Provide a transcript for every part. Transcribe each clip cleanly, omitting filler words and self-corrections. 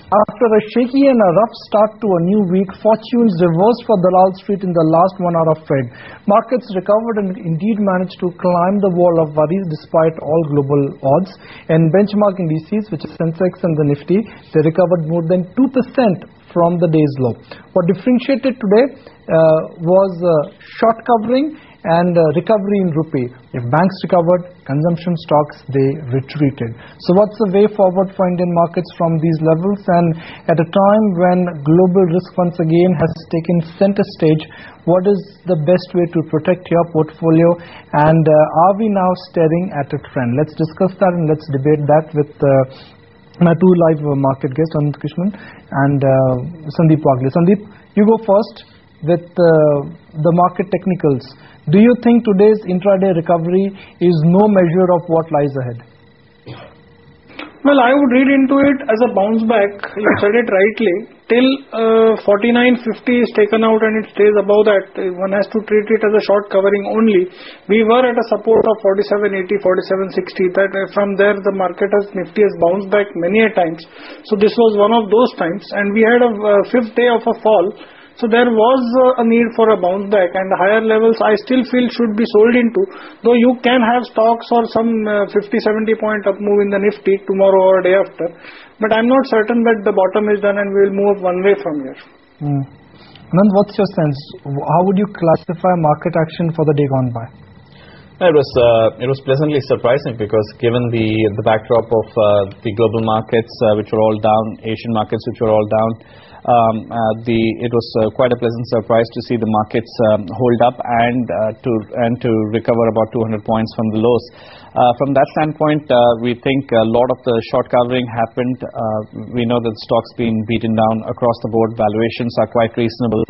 After a shaky and a rough start to a new week, fortunes reversed for Dalal Street in the last 1 hour of trade. Markets recovered and indeed managed to climb the wall of worries despite all global odds. And benchmark indices, which is Sensex and the Nifty, they recovered more than 2% from the day's low. What differentiated today was short covering and recovery in rupee. If banks recovered, consumption stocks, they retreated. So what's the way forward for Indian markets from these levels? And at a time when global risk once again has taken center stage, what is the best way to protect your portfolio? And are we now staring at a trend? Let's discuss that and let's debate that with my two live market guests, Anand Krishnan and Sandeep Wagle. Sandeep, you go first with the market technicals. Do you think today's intraday recovery is no measure of what lies ahead? Well, I would read into it as a bounce back. You said it rightly. Till 49.50 is taken out and it stays above that, one has to treat it as a short covering only. We were at a support of 47.80, 47.60. That from there the market has Nifty has bounced back many a times. So this was one of those times, and we had a fifth day of a fall. So there was a need for a bounce back, and the higher levels I still feel should be sold into, though you can have stocks or some 50-70 point up move in the Nifty tomorrow or day after. But I'm not certain that the bottom is done and we will move one way from here. Anand, what's your sense? How would you classify market action for the day gone by? It was pleasantly surprising because given the backdrop of the global markets which were all down, Asian markets which were all down, it was quite a pleasant surprise to see the markets hold up and to recover about 200 points from the lows. From that standpoint, we think a lot of the short covering happened. We know that stocks being beaten down across the board, valuations are quite reasonable,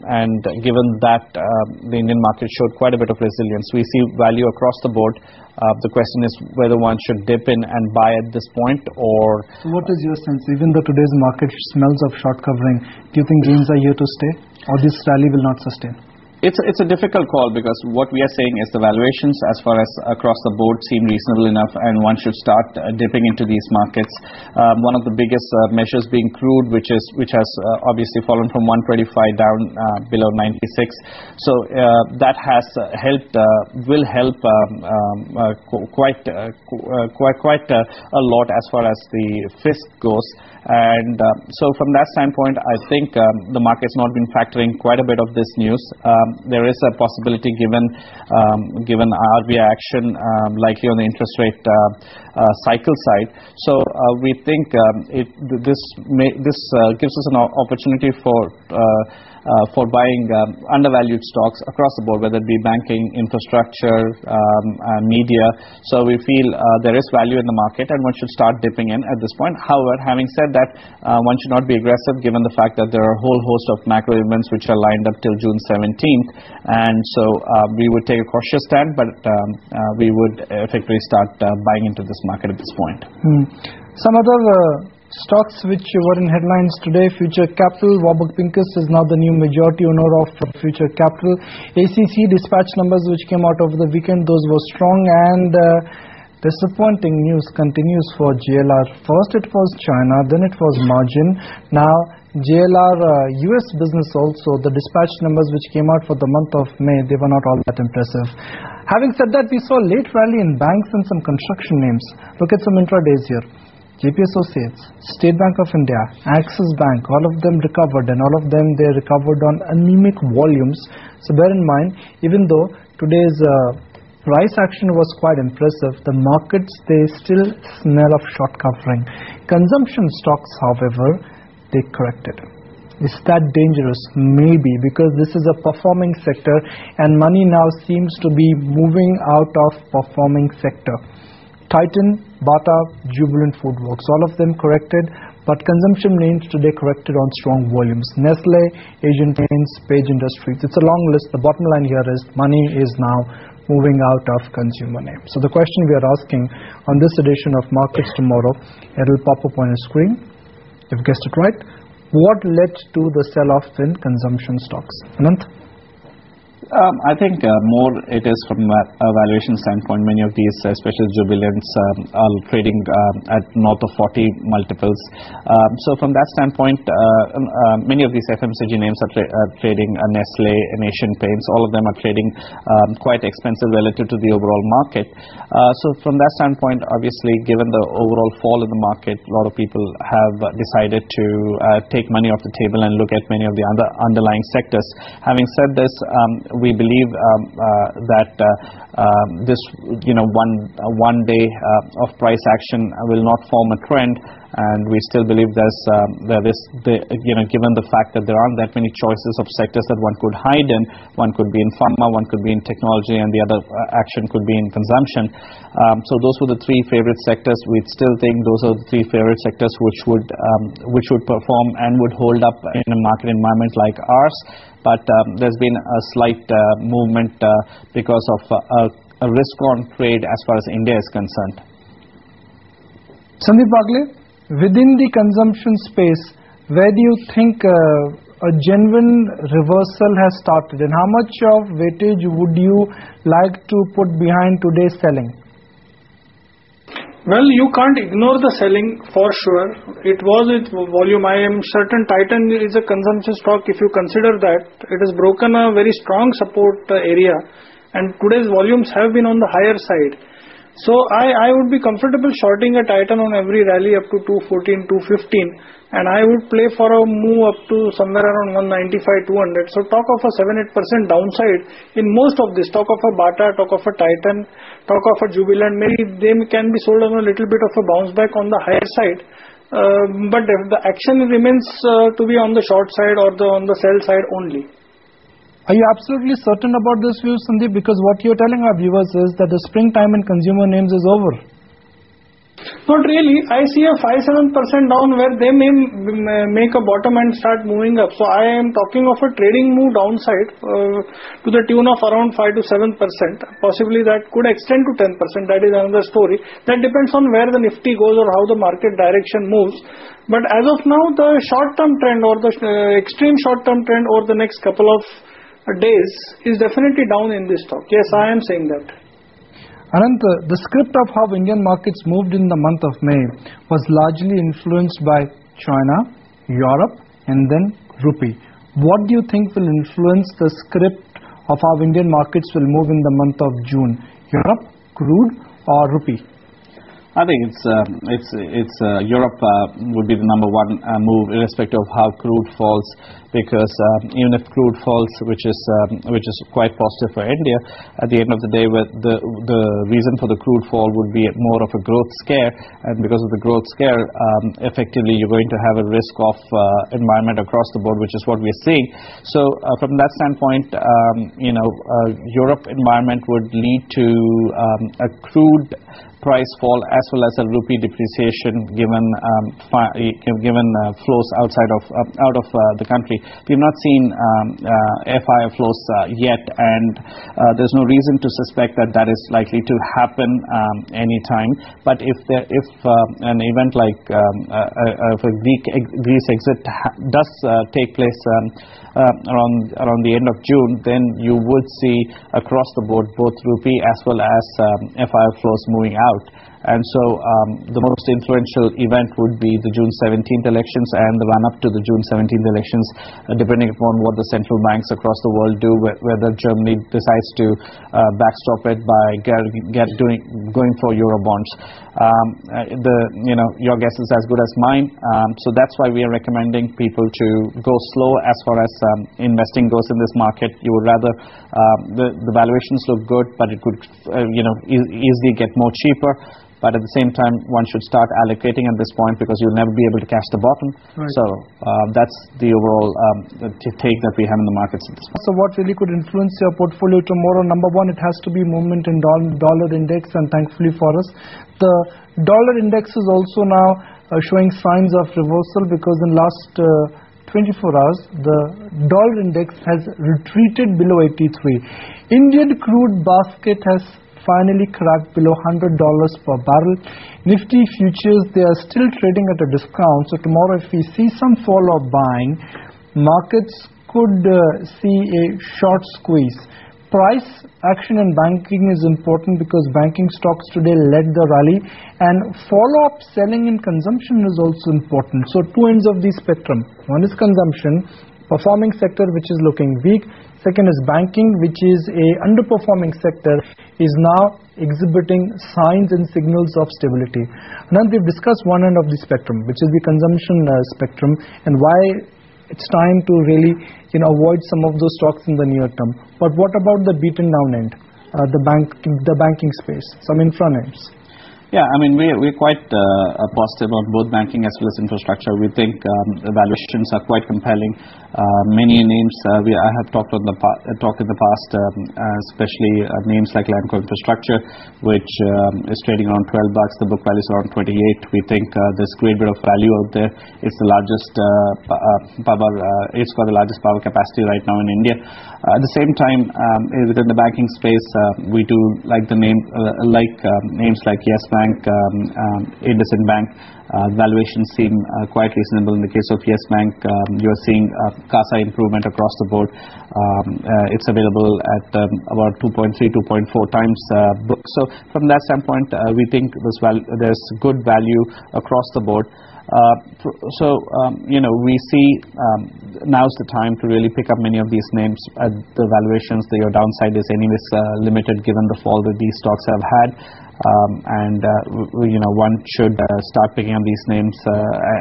and given that the Indian market showed quite a bit of resilience, we see value across the board. The question is whether one should dip in and buy at this point, or... So what is your sense? Even though today's market smells of short covering, do you think gains are here to stay, or this rally will not sustain? It's a difficult call because what we are saying is the valuations as far as across the board seem reasonable enough, and one should start dipping into these markets. One of the biggest measures being crude, which has obviously fallen from 125 down below 96. So that has helped, will help quite a lot as far as the fisc goes. And so from that standpoint, I think the market's not been factoring quite a bit of this news. There is a possibility given RBI action likely on the interest rate cycle side. So we think this gives us an opportunity for buying undervalued stocks across the board, whether it be banking, infrastructure, media. So we feel there is value in the market and one should start dipping in at this point. However, having said that, one should not be aggressive given the fact that there are a whole host of macro events which are lined up till June 17th, and so we would take a cautious stand, but we would effectively start buying into this market at this point. Some other stocks which were in headlines today: Future Capital. Warburg Pincus is now the new majority owner of Future Capital. ACC dispatch numbers which came out over the weekend, those were strong, and disappointing news continues for JLR. First it was China, then it was margin. Now JLR US business also, the dispatch numbers which came out for the month of May, they were not all that impressive. Having said that, we saw a late rally in banks and some construction names. Look at some intradays here. JP Associates, State Bank of India, Axis Bank, all of them recovered, and all of them they recovered on anemic volumes. So bear in mind, even though today's price action was quite impressive, the markets, they still smell of short covering. Consumption stocks, however, they corrected. Is that dangerous? Maybe, because this is a performing sector and money now seems to be moving out of performing sector. Titan, Bata, Jubilant Foodworks, all of them corrected, but consumption names today corrected on strong volumes. Nestle, Asian Paints, Page Industries. It's a long list. The bottom line here is money is now moving out of consumer names. So the question we are asking on this edition of Markets Tomorrow, it will pop up on your screen. You've guessed it right. What led to the sell-off in consumption stocks? Anant? I think more it is from a valuation standpoint. Many of these, especially Jubilants, are trading at north of 40 multiples. So from that standpoint, many of these FMCG names are trading, Nestle, Asian Paints, all of them are trading quite expensive relative to the overall market. So from that standpoint, obviously, given the overall fall in the market, a lot of people have decided to take money off the table and look at many of the other underlying sectors. Having said this, we believe that this one day of price action will not form a trend, and we still believe given the fact that there aren't that many choices of sectors that one could hide in. One could be in pharma, one could be in technology, and the other action could be in consumption. So those were the three favorite sectors. We still think those are the three favorite sectors which would perform and would hold up in a market environment like ours. But there's been a slight movement because of a risk-on trade as far as India is concerned. Sandeep Bagle, within the consumption space, where do you think a genuine reversal has started, and how much of weightage would you like to put behind today's selling? Well, you can't ignore the selling for sure. It was with volume. I am certain Titan is a consumption stock. If you consider that, it has broken a very strong support area, and today's volumes have been on the higher side. So I would be comfortable shorting a Titan on every rally up to 214, 215, and I would play for a move up to somewhere around 195, 200. So talk of a 7-8% downside in most of this. Talk of a Bata, talk of a Titan, talk of a Jubilant. Maybe they can be sold on a little bit of a bounce back on the higher side. But if the action remains to be on the short side or on the sell side only. Are you absolutely certain about this view, Sandeep? Because what you're telling our viewers is that the springtime in consumer names is over. Not really. I see a 5-7% down where they may make a bottom and start moving up. So I am talking of a trading move downside to the tune of around 5 to 7%. Possibly that could extend to 10%. That is another story. That depends on where the Nifty goes or how the market direction moves. But as of now, the short-term trend or the extreme short-term trend over the next couple of days is definitely down in this stock. Yes, I am saying that. Anant, the script of how Indian markets moved in the month of May was largely influenced by China, Europe, and then rupee. What do you think will influence the script of how Indian markets will move in the month of June? Europe, crude, or rupee? I think it's Europe would be the number one move, irrespective of how crude falls, because even if crude falls, which is quite positive for India, at the end of the day, the reason for the crude fall would be more of a growth scare, and because of the growth scare, effectively you're going to have a risk of environment across the board, which is what we're seeing. So from that standpoint, Europe environment would lead to a crude price fall as well as a rupee depreciation given flows out of the country. We've not seen FII flows yet, and there's no reason to suspect that is likely to happen anytime. But if an event like if a Greece exit does take place around the end of June, then you would see across the board both rupee as well as FII flows moving out. And so the most influential event would be the June 17th elections and the run-up to the June 17th elections, depending upon what the central banks across the world do, whether Germany decides to backstop it by going for Eurobonds. Your guess is as good as mine. So that's why we are recommending people to go slow as far as investing goes in this market. You would rather the valuations look good, but it could easily get more cheaper. But at the same time, one should start allocating at this point because you'll never be able to catch the bottom. Right. So that's the overall take that we have in the markets at this point. So what really could influence your portfolio tomorrow? Number one, it has to be movement in dollar index, and thankfully for us, the dollar index is also now showing signs of reversal, because in last 24 hours, the dollar index has retreated below 83. Indian crude basket has finally cracked below $100 per barrel. Nifty futures, they are still trading at a discount. So tomorrow, if we see some fall of buying, markets could see a short squeeze. Price action in banking is important because banking stocks today led the rally, and follow-up selling in consumption is also important. So two ends of the spectrum. One is consumption, performing sector which is looking weak. Second is banking, which is a underperforming sector, is now exhibiting signs and signals of stability. Now we've discussed one end of the spectrum, which is the consumption spectrum, and why it's time to really avoid some of those stocks in the near term. But what about the beaten down end, the banking space, some infra names? Yeah, I mean, we're quite positive on both banking as well as infrastructure. We think the valuations are quite compelling. Many names I have talked in the past, especially names like Lanco Infrastructure, which is trading around $12. The book value is around 28. We think there's great bit of value out there. It's the largest it's got the largest power capacity right now in India. At the same time, within the banking space, we do like the names like Yes Bank, IndusInd Bank. Valuations seem quite reasonable. In the case of Yes Bank, you're seeing CASA improvement across the board. It's available at about 2.3, 2.4 times book. So from that standpoint, we think there's good value across the board. We see now's the time to really pick up many of these names at the valuations. Your downside is anyways limited given the fall that these stocks have had. One should start picking up these names,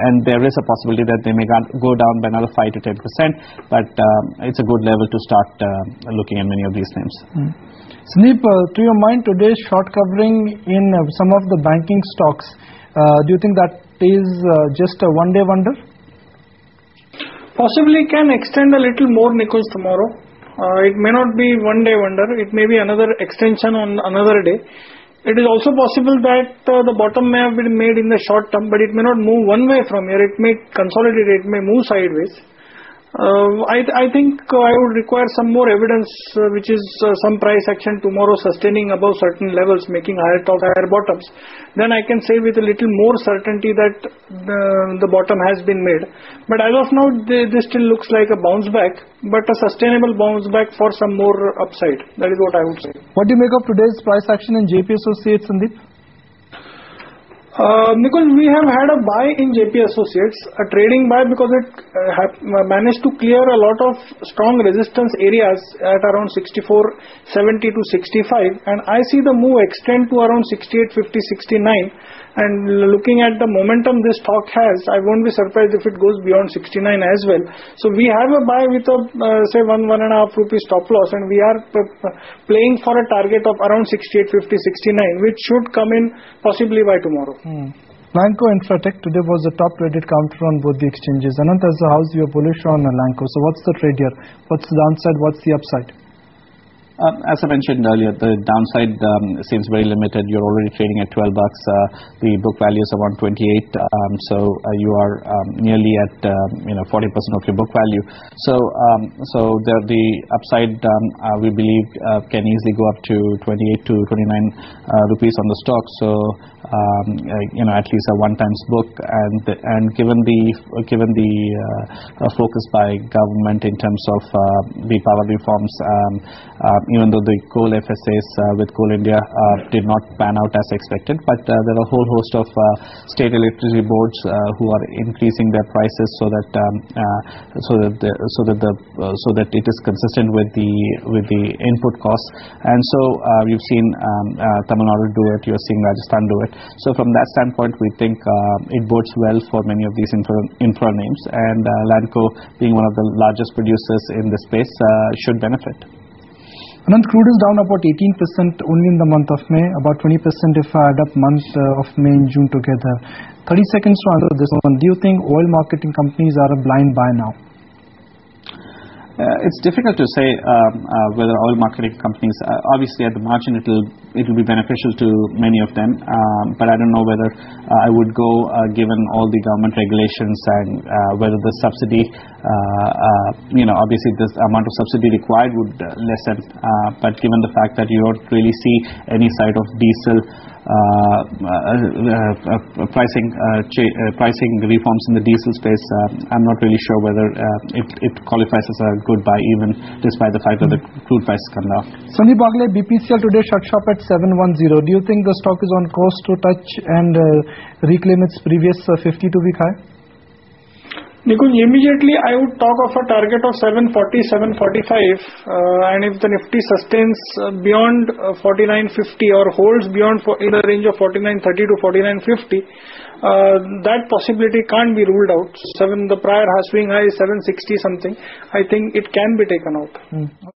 and there is a possibility that they may go down by another 5 to 10%, but it's a good level to start looking at many of these names. Sandeep, to your mind, today's short covering in some of the banking stocks, do you think that is just a one-day wonder? Possibly can extend a little more, Nikunj, tomorrow. It may not be one-day wonder. It may be another extension on another day. It is also possible that the bottom may have been made in the short term, but it may not move one way from here. It may consolidate, it may move sideways. I think I would require some more evidence, which is some price action tomorrow sustaining above certain levels, making higher tops, higher bottoms. Then I can say with a little more certainty that the bottom has been made. But as of now, this still looks like a bounce back, but a sustainable bounce back for some more upside. That is what I would say. What do you make of today's price action in JP Associates, Sandeep? Nikunj, we have had a buy in JP Associates, a trading buy, because it managed to clear a lot of strong resistance areas at around 64.70 to 65, and I see the move extend to around 68.50, 69. And looking at the momentum this stock has, I won't be surprised if it goes beyond 69 as well. So we have a buy with a say 1.5 rupee stop loss, and we are playing for a target of around 68.50, 69, which should come in possibly by tomorrow. Lanco Infratech today was the top traded counter on both the exchanges. Anant, as a house, you are bullish on Lanco. So what's the trade here? What's the downside? What's the upside? As I mentioned earlier, the downside seems very limited. You're already trading at $12. The book value is around 28, so you are nearly at 40% of your book value. So the upside we believe can easily go up to 28 to 29 rupees on the stock. So at least a 1 times book, and given the focus by government in terms of the power reforms. Even though the coal FSAs with Coal India did not pan out as expected, but there are a whole host of state electricity boards who are increasing their prices so that it is consistent with the input costs. And so you've seen Tamil Nadu do it, you're seeing Rajasthan do it. So from that standpoint, we think it bodes well for many of these infra names, and Lanco, being one of the largest producers in this space, should benefit. Anand, crude is down about 18% only in the month of May, about 20% if I add up month of May and June together. 30 seconds to answer this one. Do you think oil marketing companies are a blind buy now? It's difficult to say whether oil marketing companies, obviously at the margin it will be beneficial to many of them, but I don't know whether I would go given all the government regulations and whether the subsidy, obviously this amount of subsidy required would lessen, but given the fact that you don't really see any side of diesel pricing reforms in the diesel space, I'm not really sure whether it qualifies as a good buy, even despite the fact that the crude prices come down. Sandeep Bagle, BPCL today shut shop at 710. Do you think the stock is on course to touch and reclaim its previous 52-week high? Nikunj, immediately I would talk of a target of 740, 745, and if the Nifty sustains beyond 4950 or holds beyond in the range of 4930 to 4950, that possibility can't be ruled out. The prior swing high is 760 something. I think it can be taken out.